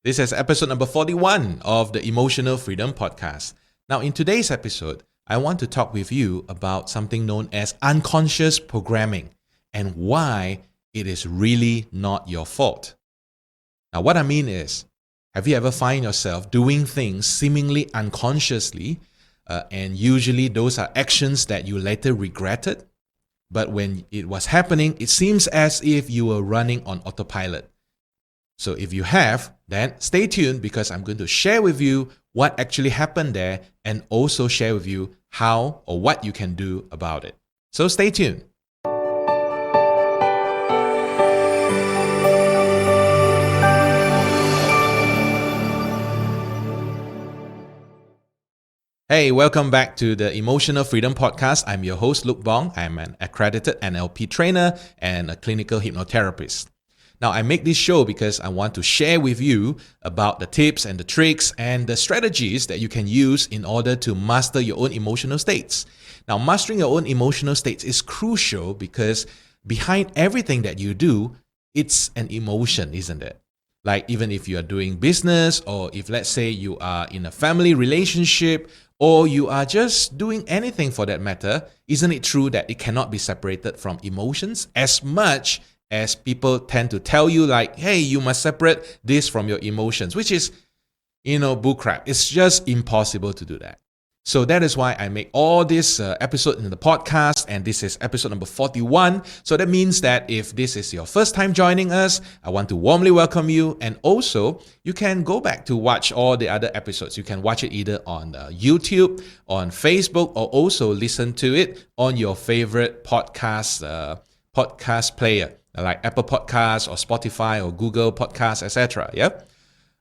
This is episode number 41 of the Emotional Freedom Podcast. Now, in today's episode, I want to talk with you about something known as unconscious programming and why it is really not your fault. Now, what I mean is, have you ever find yourself doing things seemingly unconsciously, and usually those are actions that you later regretted? But when it was happening, it seems as if you were running on autopilot. So if you have, then stay tuned because I'm going to share with you what actually happened there and also share with you how or what you can do about it. So stay tuned. Hey, welcome back to the Emotional Freedom Podcast. I'm your host, Luke Bong. I'm an accredited NLP trainer and a clinical hypnotherapist. Now, I make this show because I want to share with you about the tips and the tricks and the strategies that you can use in order to master your own emotional states. Now, mastering your own emotional states is crucial because behind everything that you do, it's an emotion, isn't it? Like even if you are doing business or if let's say you are in a family relationship or you are just doing anything for that matter, isn't it true that it cannot be separated from emotions as much as people tend to tell you like, hey, you must separate this from your emotions, which is, bullcrap. It's just impossible to do that. So that is why I make all this episode in the podcast, and this is episode number 41. So that means that if this is your first time joining us, I want to warmly welcome you. And also, you can go back to watch all the other episodes. You can watch it either on YouTube, on Facebook, or also listen to it on your favorite podcast player, like Apple Podcasts or Spotify or Google Podcasts, etc. Yeah.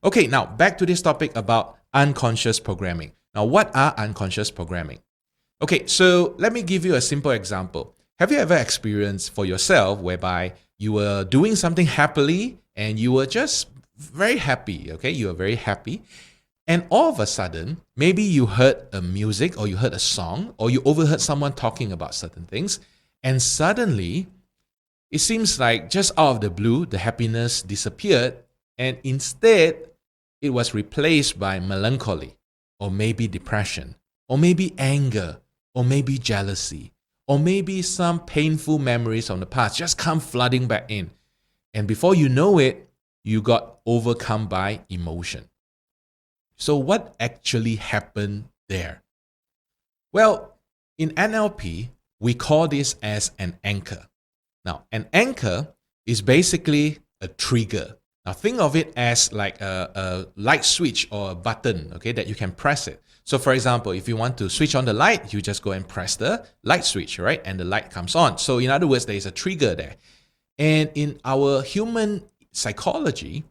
Okay, now back to this topic about unconscious programming. Now, what are unconscious programming? Okay, so let me give you a simple example. Have you ever experienced for yourself whereby you were doing something happily and you were just very happy, okay? You were very happy. And all of a sudden, maybe you heard a music or you heard a song or you overheard someone talking about certain things. And suddenly, it seems like just out of the blue, the happiness disappeared. And instead, it was replaced by melancholy. Or maybe depression, or maybe anger, or maybe jealousy, or maybe some painful memories from the past just come flooding back in. And before you know it, you got overcome by emotion. So what actually happened there? Well, in NLP, we call this as an anchor. Now, an anchor is basically a trigger. Now, think of it as like a light switch or a button, okay, that you can press it. So, for example, if you want to switch on the light, you just go and press the light switch, right? And the light comes on. So, in other words, there is a trigger there. And in our human psychology,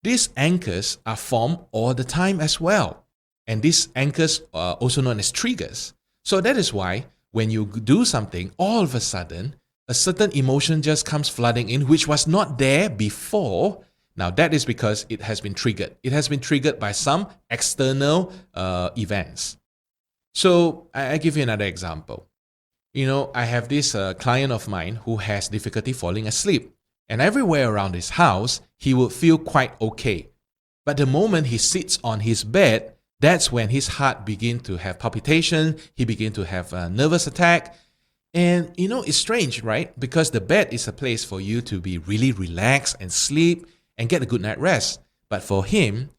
these anchors are formed all the time as well. And these anchors are also known as triggers. So, that is why when you do something, all of a sudden, a certain emotion just comes flooding in, which was not there before. Now, that is because it has been triggered. It has been triggered by some external events. So, I give you another example. I have this client of mine who has difficulty falling asleep. And everywhere around his house, he would feel quite okay. But the moment he sits on his bed, that's when his heart begins to have palpitation. He begins to have a nervous attack. And, it's strange, right? Because the bed is a place for you to be really relaxed and sleep and get a good night rest. But for him,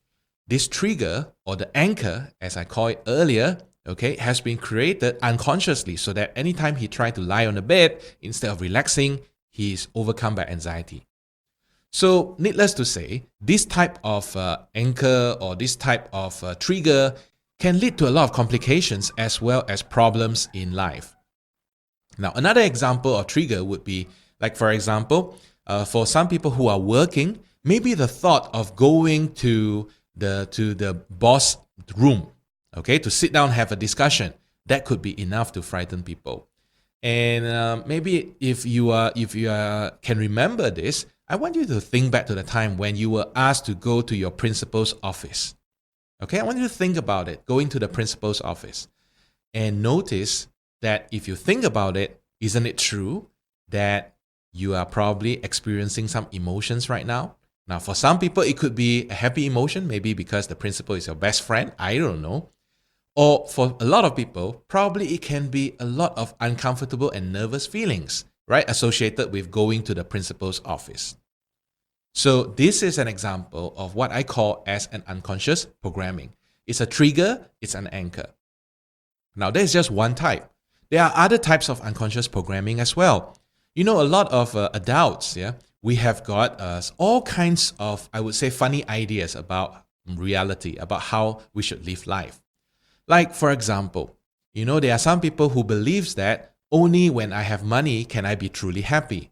this trigger or the anchor, as I called it earlier, okay, has been created unconsciously so that anytime he tried to lie on the bed, instead of relaxing, he is overcome by anxiety. So, needless to say, this type of anchor or this type of trigger can lead to a lot of complications as well as problems in life. Now, another example of trigger would be, like for example, for some people who are working, maybe the thought of going to the boss room, okay, to sit down, have a discussion, that could be enough to frighten people. And maybe if you can remember this, I want you to think back to the time when you were asked to go to your principal's office. Okay, I want you to think about it, going to the principal's office, and notice that if you think about it, isn't it true that you are probably experiencing some emotions right now? Now, for some people, it could be a happy emotion, maybe because the principal is your best friend. I don't know. Or for a lot of people, probably it can be a lot of uncomfortable and nervous feelings, right, associated with going to the principal's office. So this is an example of what I call as an unconscious programming. It's a trigger, it's an anchor. Now, there's just one type. There are other types of unconscious programming as well. A lot of adults, we have got all kinds of, I would say, funny ideas about reality, about how we should live life. Like, for example, there are some people who believes that only when I have money can I be truly happy.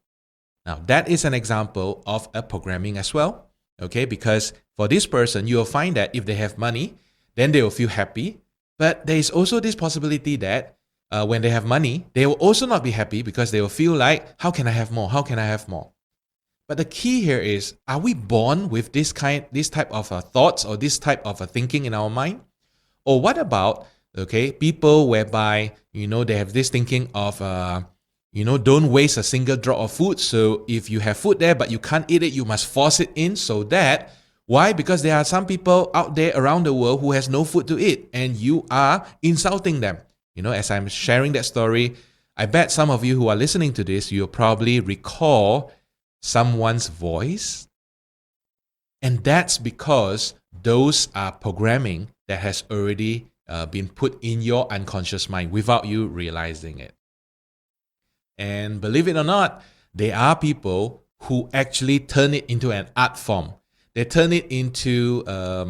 Now, that is an example of a programming as well, okay? Because for this person, you will find that if they have money, then they will feel happy. But there is also this possibility that when they have money, they will also not be happy because they will feel like, how can I have more? How can I have more? But the key here is, are we born with this type of thoughts or this type of thinking in our mind? Or what about, people whereby, they have this thinking of, don't waste a single drop of food. So if you have food there, but you can't eat it, you must force it in so that, why? Because there are some people out there around the world who has no food to eat and you are insulting them. As I'm sharing that story, I bet some of you who are listening to this, you'll probably recall someone's voice. And that's because those are programming that has already been put in your unconscious mind without you realizing it. And believe it or not, there are people who actually turn it into an art form. They turn it into a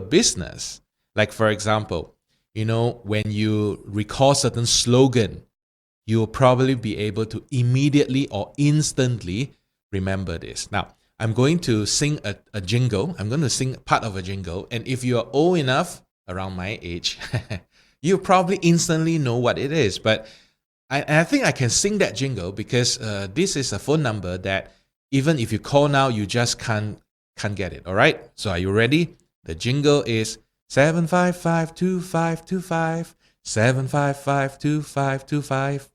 business. Like, for example, when you recall certain slogan, you'll probably be able to immediately or instantly remember this. Now, I'm going to sing a jingle. I'm going to sing part of a jingle. And if you are old enough, around my age, you probably instantly know what it is. But I think I can sing that jingle because this is a phone number that even if you call now, you just can't get it. All right? So are you ready? The jingle is 755-2525, 755-2525.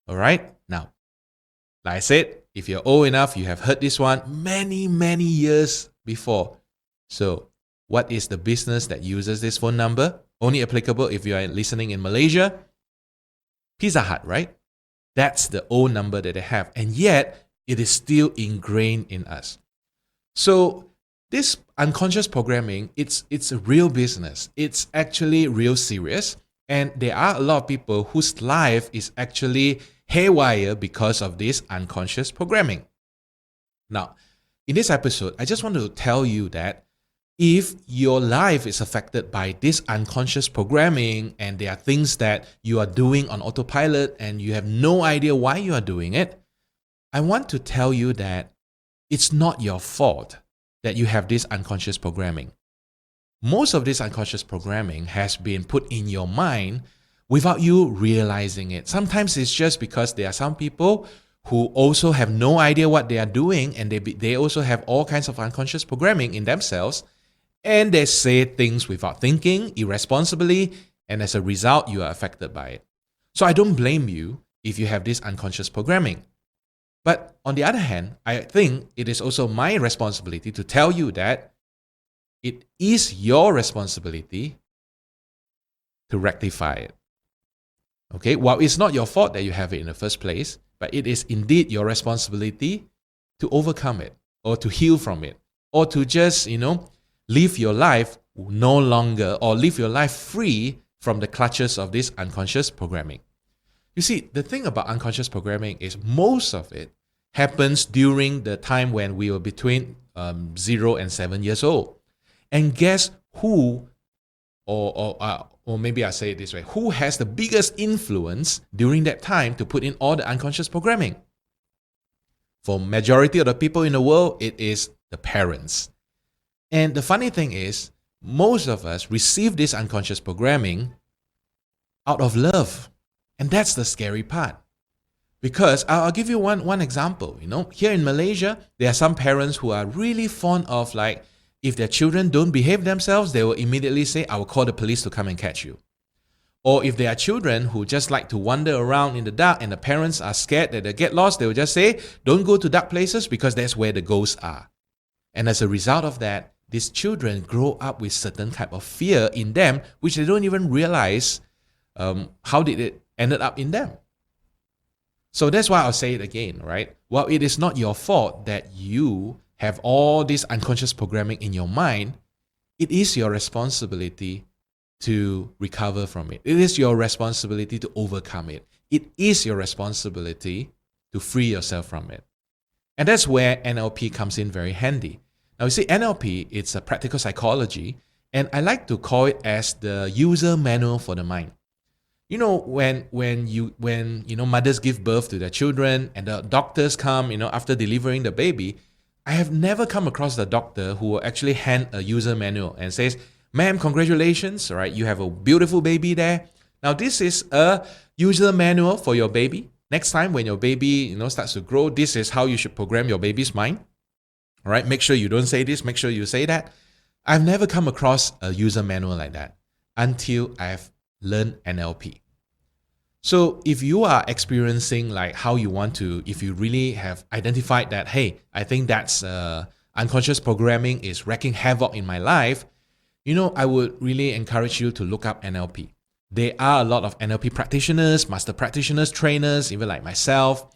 All right? Now, like I said, if you're old enough, you have heard this one many, many years before. So what is the business that uses this phone number? Only applicable if you are listening in Malaysia. Pizza Hut, right? That's the old number that they have. And yet, it is still ingrained in us. So this unconscious programming, it's a real business. It's actually real serious. And there are a lot of people whose life is actually haywire because of this unconscious programming. Now, in this episode, I just want to tell you that if your life is affected by this unconscious programming and there are things that you are doing on autopilot and you have no idea why you are doing it, I want to tell you that it's not your fault that you have this unconscious programming. Most of this unconscious programming has been put in your mind without you realizing it. Sometimes it's just because there are some people who also have no idea what they are doing and they also have all kinds of unconscious programming in themselves and they say things without thinking, irresponsibly, and as a result, you are affected by it. So I don't blame you if you have this unconscious programming. But on the other hand, I think it is also my responsibility to tell you that it is your responsibility to rectify it. Okay, well, it's not your fault that you have it in the first place, but it is indeed your responsibility to overcome it or to heal from it or to just, live your life no longer or live your life free from the clutches of this unconscious programming. You see, the thing about unconscious programming is most of it happens during the time when we were between 0 and 7 years old. And guess who, or maybe I say it this way, who has the biggest influence during that time to put in all the unconscious programming? For majority of the people in the world, it is the parents. And the funny thing is, most of us receive this unconscious programming out of love. And that's the scary part. Because I'll give you one example. Here in Malaysia, there are some parents who are really fond of if their children don't behave themselves, they will immediately say, I will call the police to come and catch you. Or if there are children who just like to wander around in the dark and the parents are scared that they get lost, they will just say, don't go to dark places because that's where the ghosts are. And as a result of that, these children grow up with certain type of fear in them, which they don't even realize how did it ended up in them. So that's why I'll say it again, right? While it is not your fault that you have all this unconscious programming in your mind, it is your responsibility to recover from it. It is your responsibility to overcome it. It is your responsibility to free yourself from it. And that's where NLP comes in very handy. Now, you see, NLP, it's a practical psychology, and I like to call it as the user manual for the mind. You know, when mothers give birth to their children and the doctors come, after delivering the baby, I have never come across the doctor who will actually hand a user manual and says, "Ma'am, congratulations, all right, you have a beautiful baby there. Now, this is a user manual for your baby. Next time when your baby, starts to grow, this is how you should program your baby's mind. All right, make sure you don't say this, make sure you say that." I've never come across a user manual like that until I've learned NLP. So if you are experiencing like how you want to, if you really have identified that, hey, I think that's unconscious programming is wreaking havoc in my life, I would really encourage you to look up NLP. There are a lot of NLP practitioners, master practitioners, trainers, even like myself.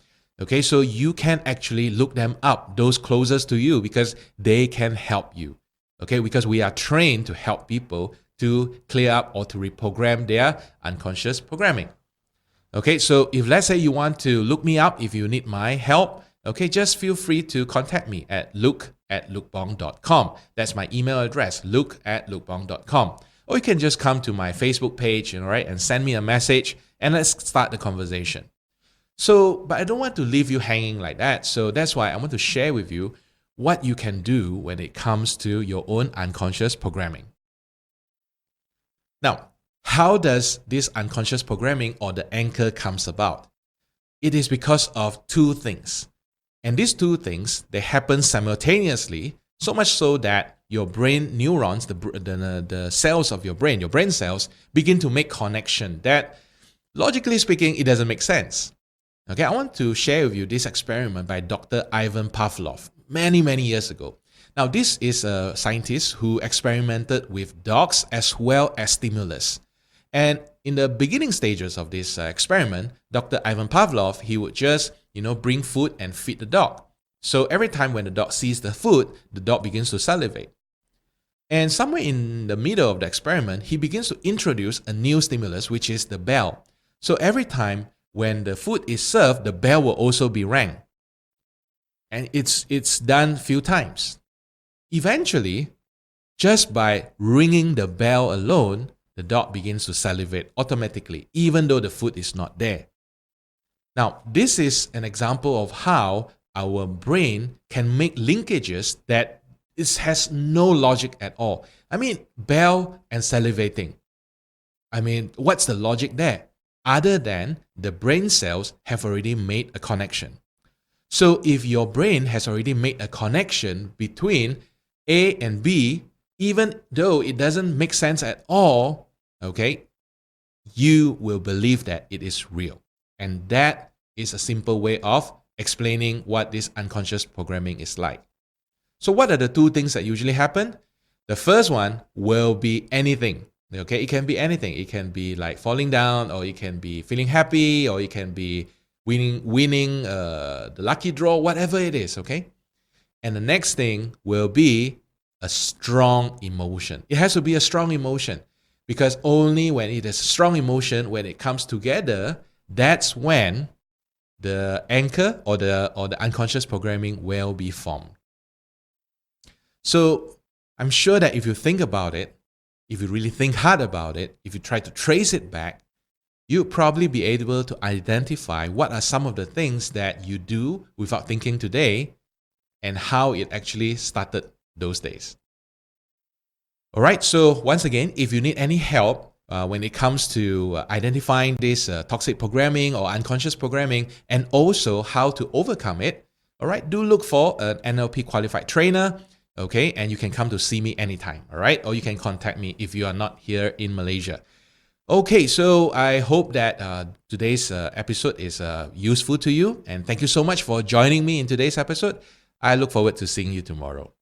Okay, so you can actually look them up, those closest to you, because they can help you. Okay, because we are trained to help people to clear up or to reprogram their unconscious programming. Okay, so if let's say you want to look me up, if you need my help, okay, just feel free to contact me at luke@lukebong.com. That's my email address, luke@lukebong.com. Or you can just come to my Facebook page, right, and send me a message and let's start the conversation. So, but I don't want to leave you hanging like that. So that's why I want to share with you what you can do when it comes to your own unconscious programming. Now, how does this unconscious programming or the anchor comes about? It is because of two things. And these two things, they happen simultaneously, so much so that your brain neurons, the cells of your brain cells, begin to make connection that, logically speaking, it doesn't make sense. Okay, I want to share with you this experiment by Dr. Ivan Pavlov many, many years ago. Now, this is a scientist who experimented with dogs as well as stimulus. And in the beginning stages of this experiment, Dr. Ivan Pavlov, he would just, bring food and feed the dog. So every time when the dog sees the food, the dog begins to salivate. And somewhere in the middle of the experiment, he begins to introduce a new stimulus, which is the bell. So every time when the food is served, the bell will also be rang. And it's done a few times. Eventually, just by ringing the bell alone, the dog begins to salivate automatically, even though the food is not there. Now, this is an example of how our brain can make linkages that has no logic at all. I mean, bell and salivating. I mean, what's the logic there? Other than the brain cells have already made a connection. So if your brain has already made a connection between A and B, even though it doesn't make sense at all, okay, you will believe that it is real. And that is a simple way of explaining what this unconscious programming is like. So what are the two things that usually happen? The first one will be anything. Okay, it can be anything. It can be like falling down, or it can be feeling happy, or it can be winning the lucky draw, whatever it is, okay? And the next thing will be a strong emotion. It has to be a strong emotion, because only when it is a strong emotion, when it comes together, that's when the anchor or the unconscious programming will be formed. So I'm sure that if you think about it, if you really think hard about it, if you try to trace it back, you'll probably be able to identify what are some of the things that you do without thinking today and how it actually started those days. All right, so once again, if you need any help when it comes to identifying this toxic programming or unconscious programming, and also how to overcome it, all right, do look for an NLP qualified trainer. Okay, and you can come to see me anytime, all right? Or you can contact me if you are not here in Malaysia. Okay, so I hope that today's episode is useful to you. And thank you so much for joining me in today's episode. I look forward to seeing you tomorrow.